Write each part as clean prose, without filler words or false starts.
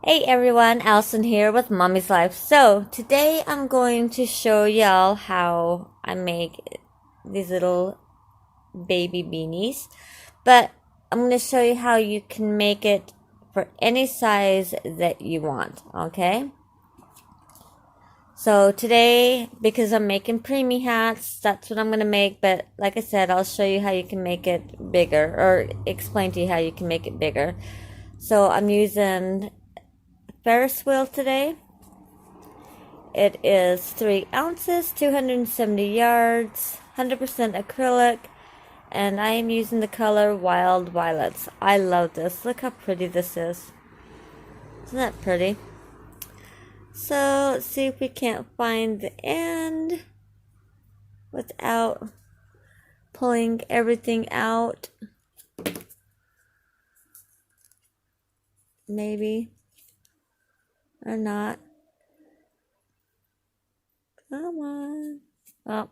Hey everyone, Allison here with Mommy's Life. So today I'm going to show y'all how I make these little baby beanies. But I'm going to show you how you can make it for any size that you want, okay? So today, because I'm making preemie hats, that's what I'm going to make. But like I said, I'll show you how you can make it bigger, or explain to you how you can make it bigger. So I'm using Ferris wheel today. It is 3 ounces, 270 yards, 100% acrylic, and I am using the color Wild Violets. I love this. Look how pretty this is. Isn't that pretty? So let's see if we can't find the end without pulling everything out. Maybe. Or not. Come on. Oh,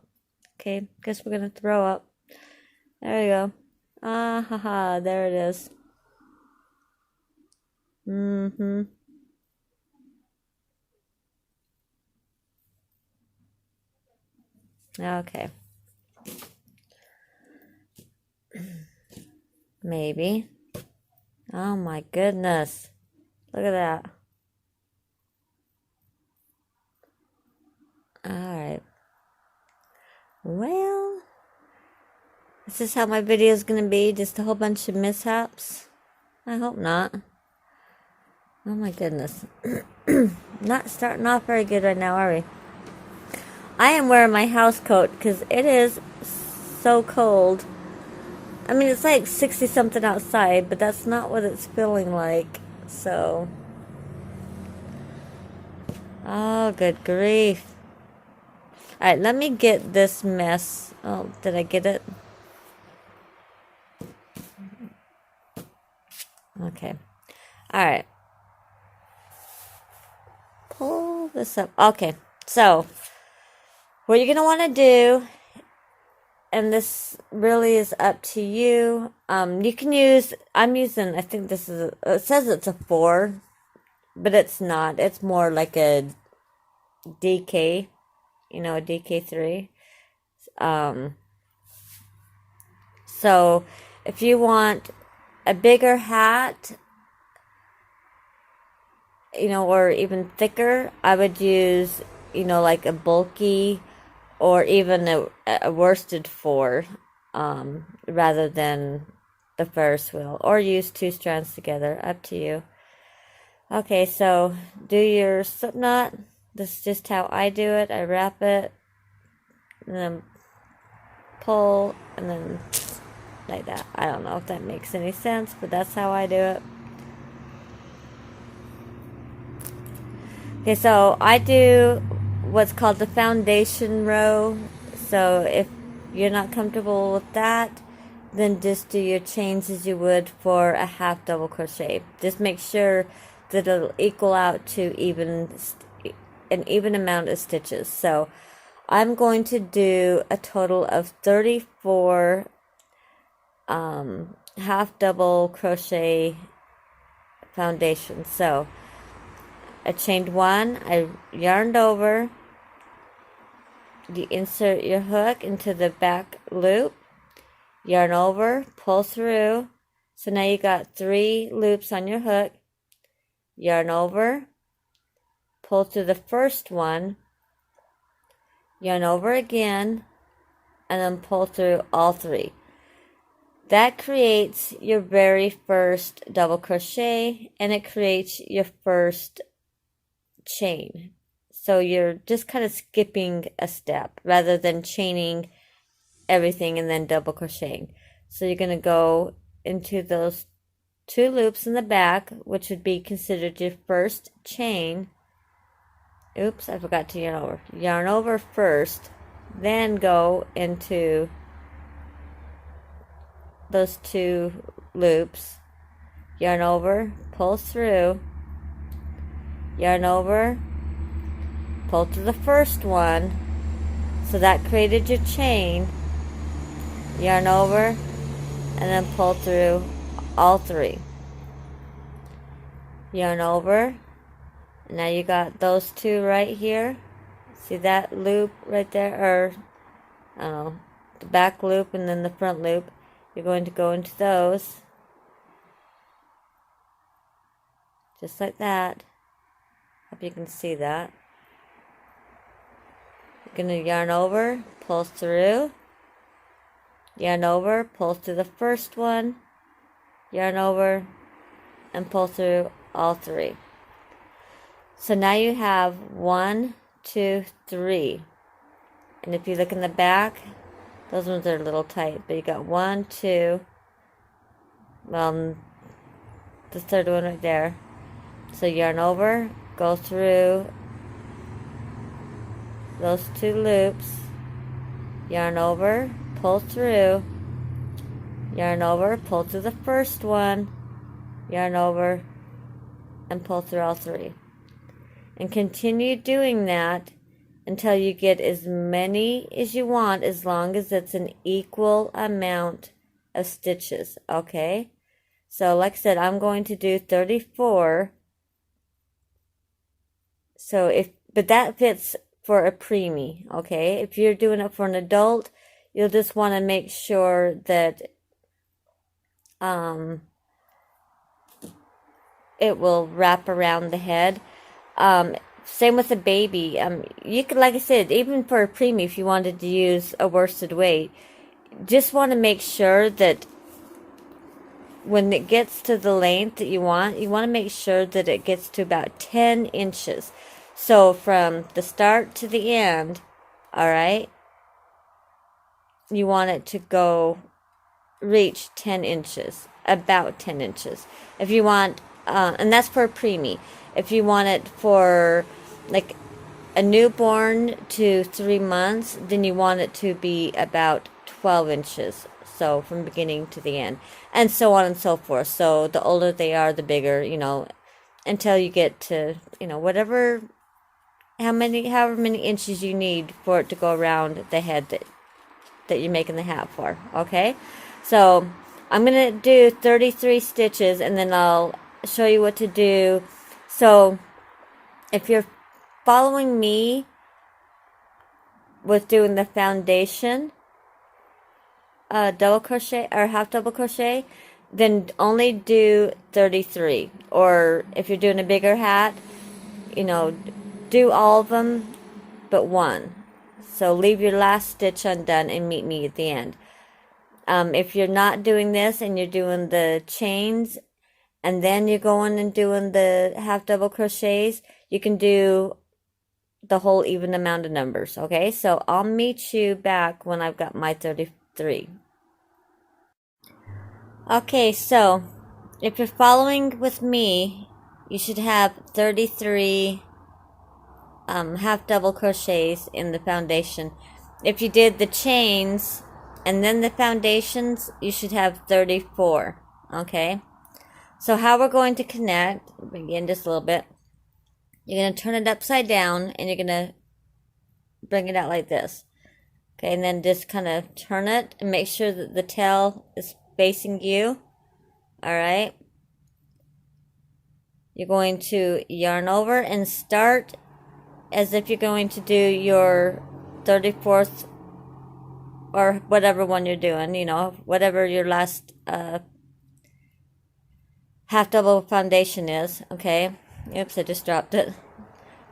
okay. Guess we're gonna throw up. There we go. Ah, haha. There it is. Okay. Maybe. Oh my goodness. Look at that. Alright. Well, this is how my video is going to be. Just a whole bunch of mishaps. I hope not. Oh my goodness. Not starting off very good right now, are we? I am wearing my house coat because it is so cold. I mean, it's like 60 something outside, but that's not what it's feeling like. So. Oh, good grief. Alright, let me get this mess. Oh, did I get it? Okay. Alright. Pull this up. Okay. So, what you're going to want to do, and this really is up to you. You can use, I'm using, I think this is, it says it's a 4, but it's not. It's more like a DK. You know, a DK3. So if you want a bigger hat, you know, or even thicker, I would use, you know, like a bulky or even a worsted 4, rather than the Ferris wheel, or use 2 strands together, up to you. Okay, so do your slip knot. This is just how I do it. I wrap it, and then pull, and then like that. I don't know if that makes any sense, but that's how I do it. Okay, so I do what's called the foundation row. So if you're not comfortable with that, then just do your chains as you would for a half double crochet. Just make sure that it'll equal out to an even amount of stitches. So I'm going to do a total of 34 half double crochet foundations. So I chained 1, I yarned over, you insert your hook into the back loop, yarn over, pull through. So now you got 3 loops on your hook, yarn over, pull through the first one, yarn over again, and then pull through all 3. That creates your very first double crochet, and it creates your first chain. So you're just kind of skipping a step rather than chaining everything and then double crocheting. So you're going to go into those 2 loops in the back, which would be considered your first chain. Oops, I forgot to yarn over. Yarn over first, then go into those 2 loops, yarn over, pull through, yarn over, pull through the first one, so that created your chain, yarn over, and then pull through all 3. yarn over. And now you got those two right here. See that loop right there, or I don't know, the back loop and then the front loop. You're going to go into those just like that. Hope you can see that. You're going to yarn over, pull through, yarn over, pull through the first one, yarn over, and pull through all three. So now you have 1, 2, 3. And if you look in the back, those ones are a little tight, but you got 1, 2, well, the third one right there. So yarn over, go through those 2 loops, yarn over, pull through, yarn over, pull through the first one, yarn over, and pull through all 3. And continue doing that until you get as many as you want, as long as it's an equal amount of stitches, okay? So like I said, I'm going to do 34. But that fits for a preemie, okay? If you're doing it for an adult, you'll just want to make sure that it will wrap around the head. Same with a baby. You could, like I said, even for a preemie, if you wanted to use a worsted weight, just want to make sure that when it gets to the length that you want to make sure that it gets to about 10 inches. So from the start to the end, all right, you want it to reach 10 inches, about 10 inches. If you want, and that's for a preemie. If you want it for like a newborn to 3 months, then you want it to be about 12 inches. So from beginning to the end, and so on and so forth. So the older they are, the bigger, until you get to, however many inches you need for it to go around the head that you're making the hat for. Okay, so I'm gonna do 33 stitches, and then I'll show you what to do. So if you're following me with doing the foundation double crochet or half double crochet, then only do 33. Or if you're doing a bigger hat, do all of them but one. So leave your last stitch undone and meet me at the end. If you're not doing this and you're doing the chains and then you're going and doing the half double crochets, you can do the whole even amount of numbers. Okay, so I'll meet you back when I've got my 33. Okay, so if you're following with me, you should have 33 half double crochets in the foundation. If you did the chains and then the foundations, you should have 34. Okay, so how we're going to connect, begin just a little bit. You're going to turn it upside down and you're going to bring it out like this. Okay, and then just kind of turn it and make sure that the tail is facing you. All right, you're going to yarn over and start as if you're going to do your 34th or whatever one you're doing, whatever your last half double foundation is. Okay, oops, I just dropped it.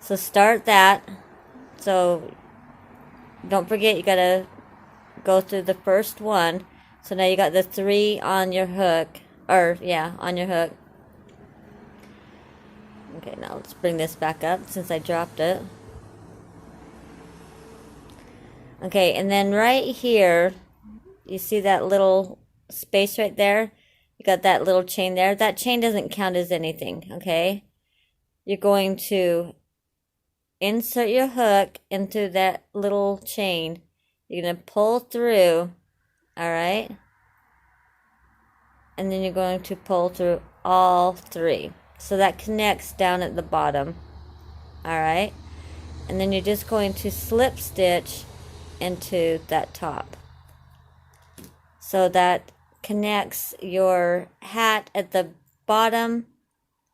So start that. So don't forget, you gotta go through the first one. So now you got the 3 on your hook, on your hook. Okay, now let's bring this back up since I dropped it. Okay, and then right here, you see that little space right there? You got that little chain there. That chain doesn't count as anything, okay? You're going to insert your hook into that little chain. You're going to pull through, all right? And then you're going to pull through all 3. So that connects down at the bottom, all right? And then you're just going to slip stitch into that top. So that connects your hat at the bottom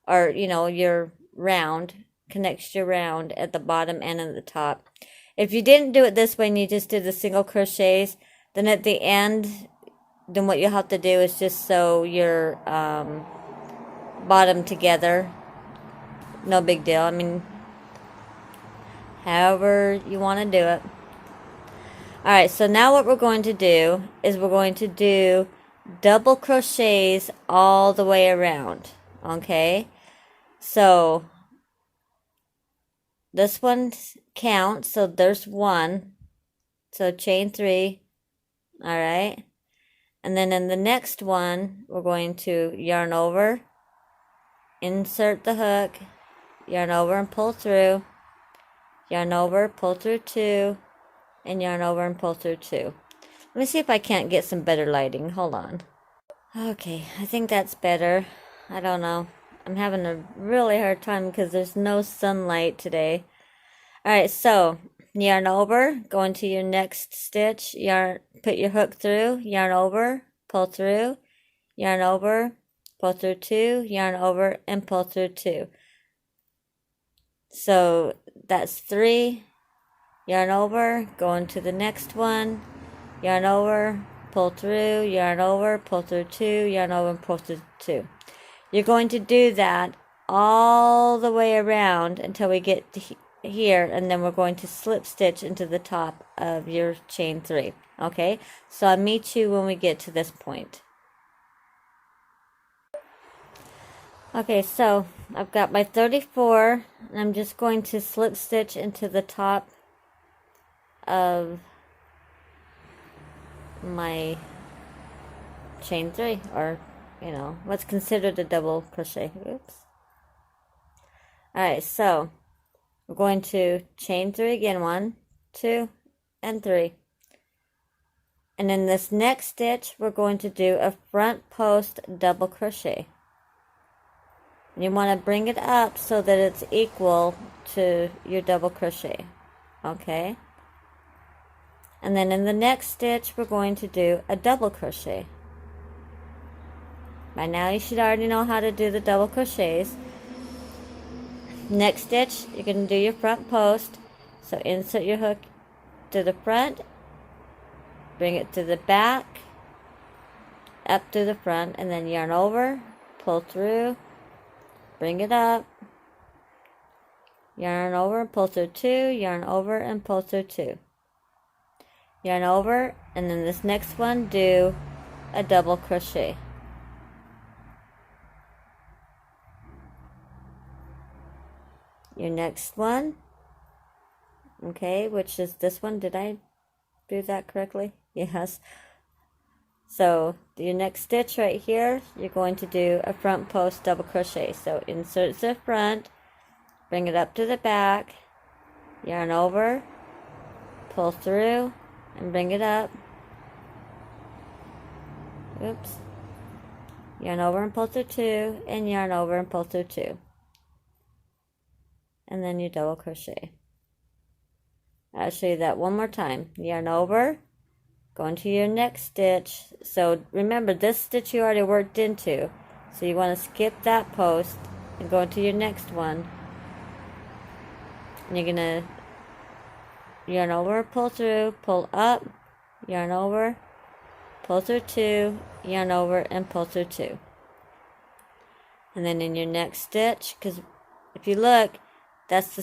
or your round, connects your round at the bottom and at the top. If you didn't do it this way and you just did the single crochets, then at the end, then what you'll have to do is just sew your bottom together. No big deal. I mean, however you want to do it. Alright, so now what we're going to do is we're going to do double crochets all the way around. Okay? So this one counts, so there's 1. So chain 3. Alright? And then in the next one, we're going to yarn over, insert the hook, yarn over and pull through, yarn over, pull through 2, and yarn over and pull through 2. Let me see if I can't get some better lighting. Hold on. Okay, I think that's better. I don't know. I'm having a really hard time because there's no sunlight today. Alright, so yarn over, go into your next stitch, yarn, put your hook through, yarn over, pull through, yarn over, pull through 2, yarn over, and pull through 2. So that's 3, yarn over, go into the next one, yarn over, pull through, yarn over, pull through 2, yarn over, and pull through 2. You're going to do that all the way around until we get to here, and then we're going to slip stitch into the top of your chain 3. Okay, so I'll meet you when we get to this point. Okay, so I've got my 34, and I'm just going to slip stitch into the top of my chain 3, or what's considered a double crochet. Oops. Alright, so we're going to chain 3 again, 1, 2, and 3. And in this next stitch, we're going to do a front post double crochet. And you want to bring it up so that it's equal to your double crochet. Okay? And then in the next stitch, we're going to do a double crochet. By now, you should already know how to do the double crochets. Next stitch, you're going to do your front post. So insert your hook to the front, bring it to the back, up to the front, and then yarn over, pull through, bring it up, yarn over, pull through 2, yarn over, and pull through 2. Yarn over, and then this next one, do a double crochet. Your next one, okay, which is this one. Did I do that correctly? Yes. So your next stitch right here, you're going to do a front post double crochet. So insert the front, bring it up to the back, yarn over, pull through, and bring it up. Oops. Yarn over and pull through 2, and yarn over and pull through 2. And then you double crochet. I'll show you that one more time. Yarn over, go into your next stitch. So remember, this stitch you already worked into. So you want to skip that post and go into your next one. And you're going to yarn over, pull through, pull up, yarn over, pull through 2, yarn over, and pull through 2. And then in your next stitch, because if you look, that's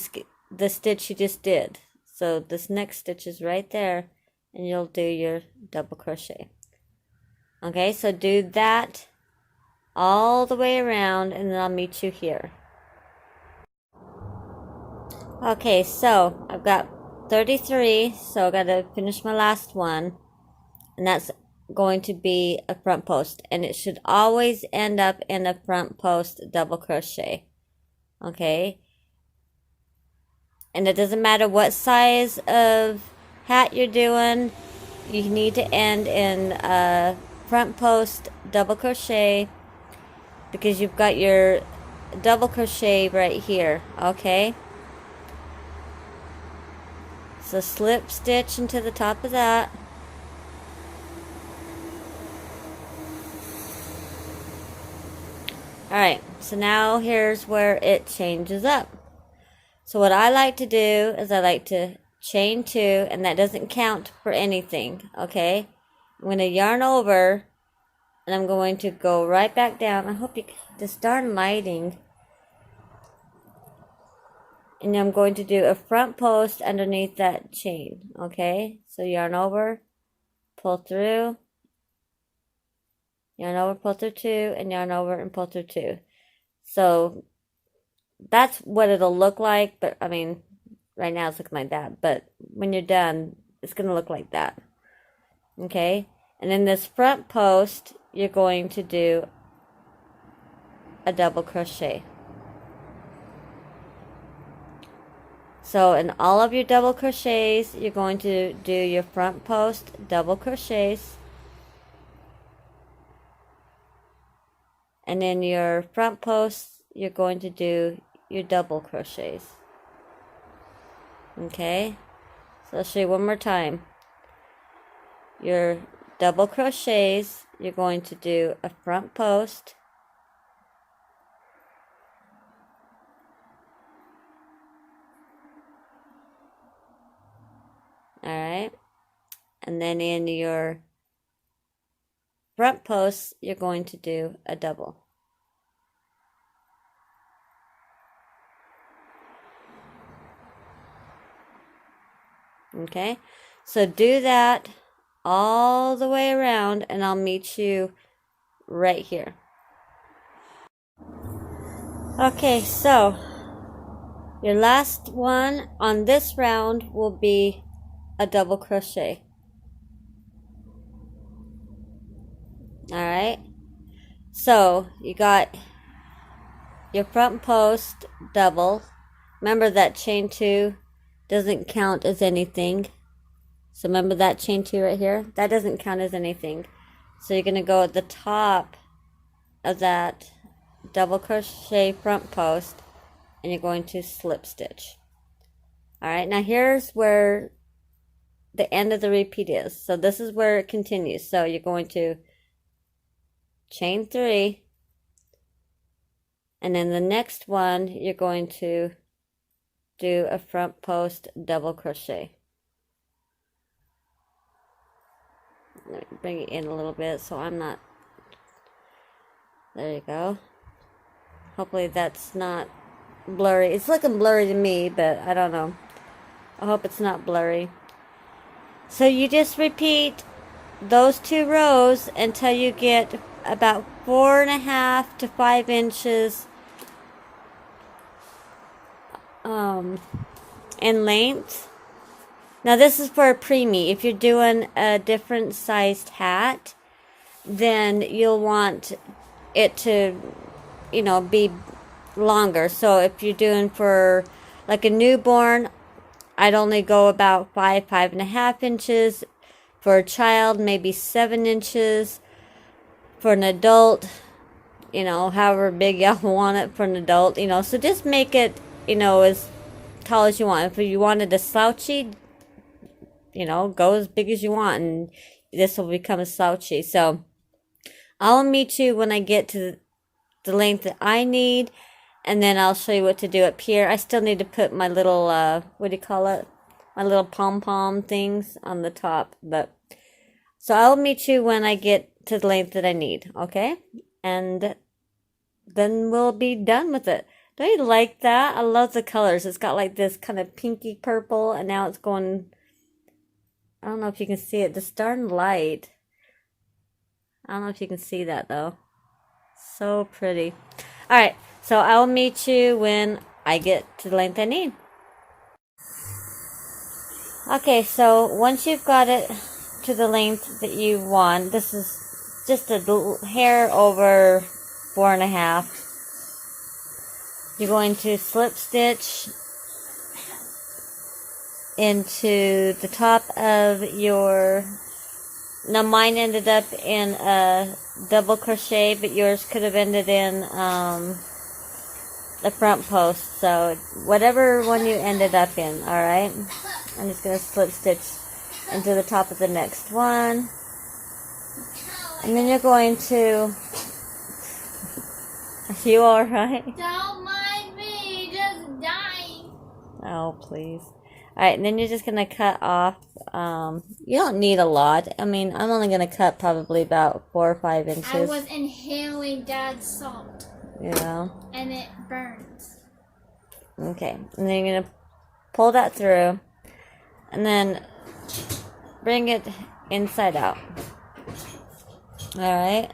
the stitch you just did. So this next stitch is right there, and you'll do your double crochet. Okay, so do that all the way around, and then I'll meet you here. Okay, so I've got 33, so I've got to finish my last one, and that's going to be a front post, and it should always end up in a front post double crochet. Okay, and it doesn't matter what size of hat you're doing, you need to end in a front post double crochet, because you've got your double crochet right here. Okay, so slip stitch into the top of that, Alright, so now here's where it changes up. So what I like to do is I like to chain 2, and that doesn't count for anything, okay? I'm going to yarn over, and I'm going to go right back down. I hope you, this darn lighting. And I'm going to do a front post underneath that chain, okay? So yarn over, pull through, yarn over, pull through 2, and yarn over and pull through 2. So that's what it'll look like, but I mean, right now it's looking like that, but when you're done, it's going to look like that, okay? And in this front post, you're going to do a double crochet. So in all of your double crochets, you're going to do your front post double crochets. And in your front post, you're going to do your double crochets. Okay? So I'll show you one more time. Your double crochets, you're going to do a front post. Alright? And then in your front post, you're going to do a double. Okay, so do that all the way around, and I'll meet you right here. Okay, so your last one on this round will be a double crochet. Alright, so you got your front post double. Remember that chain 2 doesn't count as anything. So remember that chain 2 right here? That doesn't count as anything. So you're going to go at the top of that double crochet front post, and you're going to slip stitch. Alright, now here's where the end of the repeat is. So this is where it continues. So you're going to chain 3, and then the next one you're going to do a front post double crochet. Let me bring it in a little bit so I'm not, there you go. Hopefully that's not blurry. It's looking blurry to me, but I don't know. I hope it's not blurry. So you just repeat those 2 rows until you get about 4.5 to 5 inches in length. Now this is for a preemie. If you're doing a different sized hat, then you'll want it to, you know, be longer. So if you're doing for like a newborn, I'd only go about 5.5 inches. For a child, maybe 7 inches. For an adult, you know, however big y'all want it for an adult, you know. So just make it, you know, as tall as you want. If you wanted a slouchy, you know, go as big as you want, and this will become a slouchy. So I'll meet you when I get to the length that I need, and then I'll show you what to do up here. I still need to put my little, what do you call it? My little pom-pom things on the top. But so I'll meet you when I get to the length that I need, okay? And then we'll be done with it. Don't you like that? I love the colors. It's got like this kind of pinky purple, and now it's going, I don't know if you can see it, this darn light. I don't know if you can see that though. So pretty. Alright, so I'll meet you when I get to the length I need. Okay, so once you've got it to the length that you want, this is just a hair over 4.5. You're going to slip stitch into the top of your, now mine ended up in a double crochet, but yours could have ended in the front post. So whatever one you ended up in, alright? I'm just going to slip stitch into the top of the next one. And then you're going to, You alright? Don't mind me, just dying. Oh, please. Alright, and then you're just gonna cut off, you don't need a lot. I mean, I'm only gonna cut probably about 4 or 5 inches. I was inhaling Dad's salt. Yeah. And it burns. Okay, and then you're gonna pull that through, and then bring it inside out. Alright.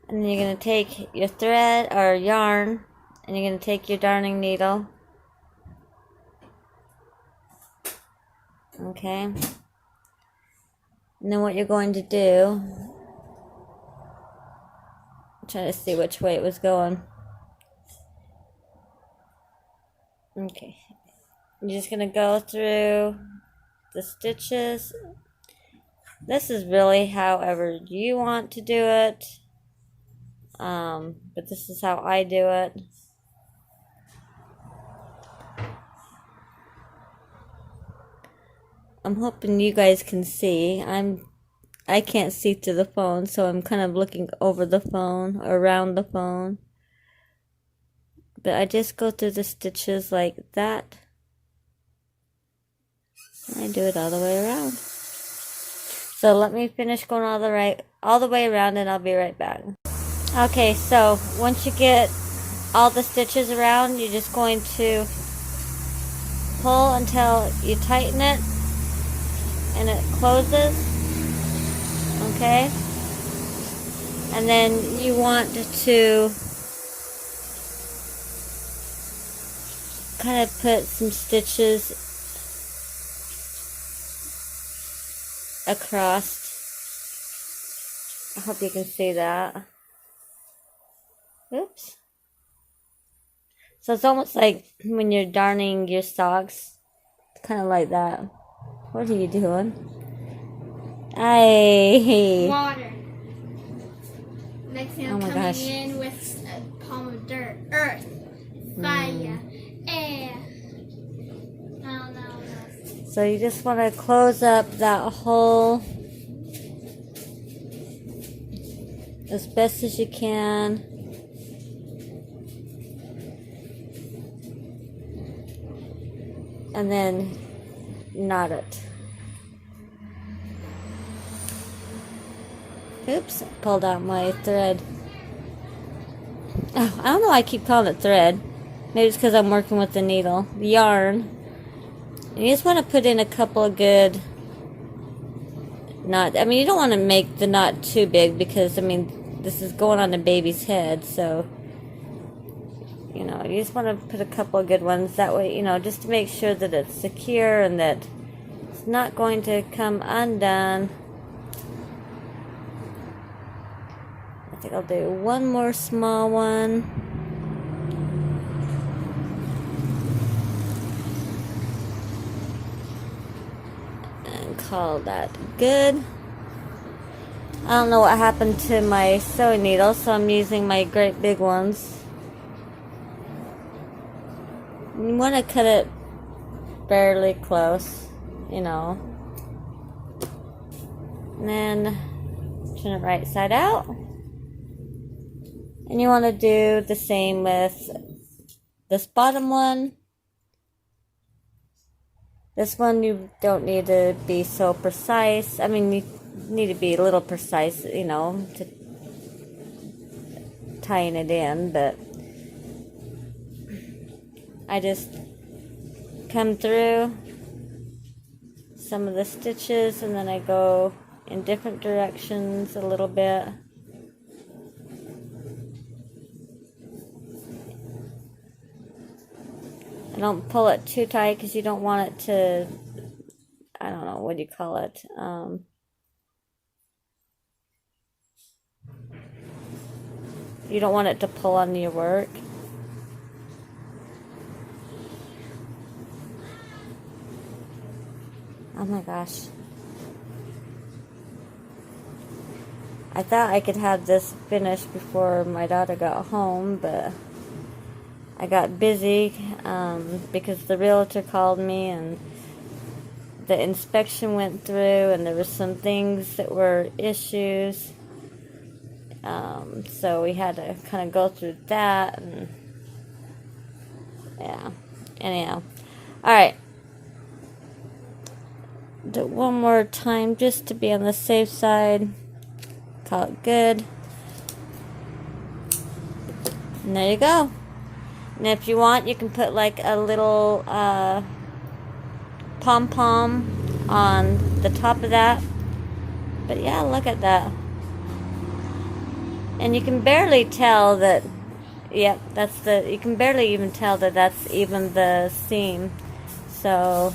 And then you're gonna take your thread or yarn, and you're gonna take your darning needle. Okay. And then what you're going to do, I'm trying to see which way it was going. Okay. You're just going to go through the stitches. This is really however you want to do it. But this is how I do it. I'm hoping you guys can see. I can't see through the phone, so I'm kind of looking over the phone, around the phone. But I just go through the stitches like that. I do it all the way around. So let me finish going all the way around, and I'll be right back. Okay, so once you get all the stitches around, you're just going to pull until you tighten it and it closes. Okay? And then you want to kind of put some stitches across. I hope you can see that. Oops. So it's almost like when you're darning your socks. It's kind of like that. What are you doing? Water. Next thing I'm coming in with a palm of dirt. Earth. Fire. Air. No. So you just want to close up that hole as best as you can. And then knot it. Oops, I pulled out my thread. Oh, I don't know why I keep calling it thread. Maybe it's because I'm working with the needle. The yarn. And you just want to put in a couple of good knots. I mean, you don't want to make the knot too big because, I mean, this is going on the baby's head, so, you know, you just want to put a couple of good ones. That way, you know, just to make sure that it's secure and that it's not going to come undone. I think I'll do one more small one. And call that good. I don't know what happened to my sewing needle, so I'm using my great big ones. You want to cut it fairly close, you know. And then turn it right side out. And you want to do the same with this bottom one. This one you don't need to be so precise. I mean, you need to be a little precise, you know, to tying it in, but I just come through some of the stitches and then I go in different directions a little bit. I don't pull it too tight because you don't want it to, I don't know, what do you call it? You don't want it to pull on your work. Oh my gosh. I thought I could have this finished before my daughter got home, but I got busy because the realtor called me and the inspection went through and there were some things that were issues. So we had to kind of go through that, and yeah. Anyhow, all right. Do it one more time just to be on the safe side. Call it good. And there you go. And if you want, you can put like a little pom-pom on the top of that. But yeah, look at that. And you can barely tell that, yep, you can barely even tell that that's even the seam. So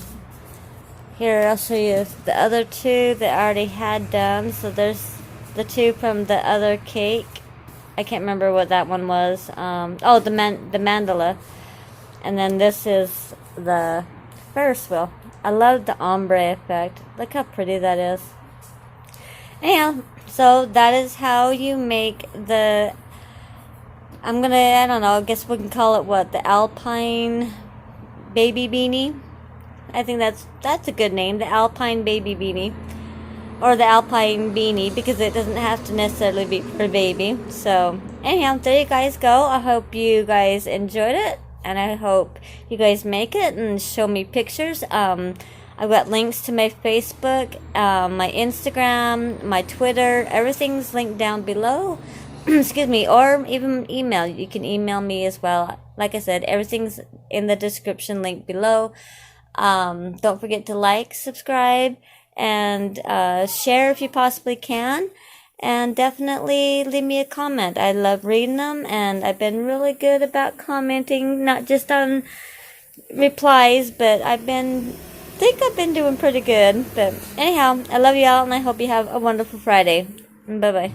here, I'll show you the other two that I already had done. So there's the two from the other cake. I can't remember what that one was. The mandala. And then this is the Ferris wheel. I love the ombre effect. Look how pretty that is. Anyhow, so that is how you make the, I don't know, I guess we can call it what? The Alpine baby beanie. I think that's a good name, the Alpine baby beanie. Or the Alpine beanie, because it doesn't have to necessarily be for baby. So, anyhow, there you guys go. I hope you guys enjoyed it, and I hope you guys make it and show me pictures. I've got links to my Facebook, my Instagram, my Twitter. Everything's linked down below. Excuse me, or even email. You can email me as well. Like I said, everything's in the description link below. Don't forget to like, subscribe, and share if you possibly can, and definitely leave me a comment. I love reading them, and I've been really good about commenting, not just on replies, but I think I've been doing pretty good. But anyhow, I love you all, and I hope you have a wonderful Friday. Bye bye.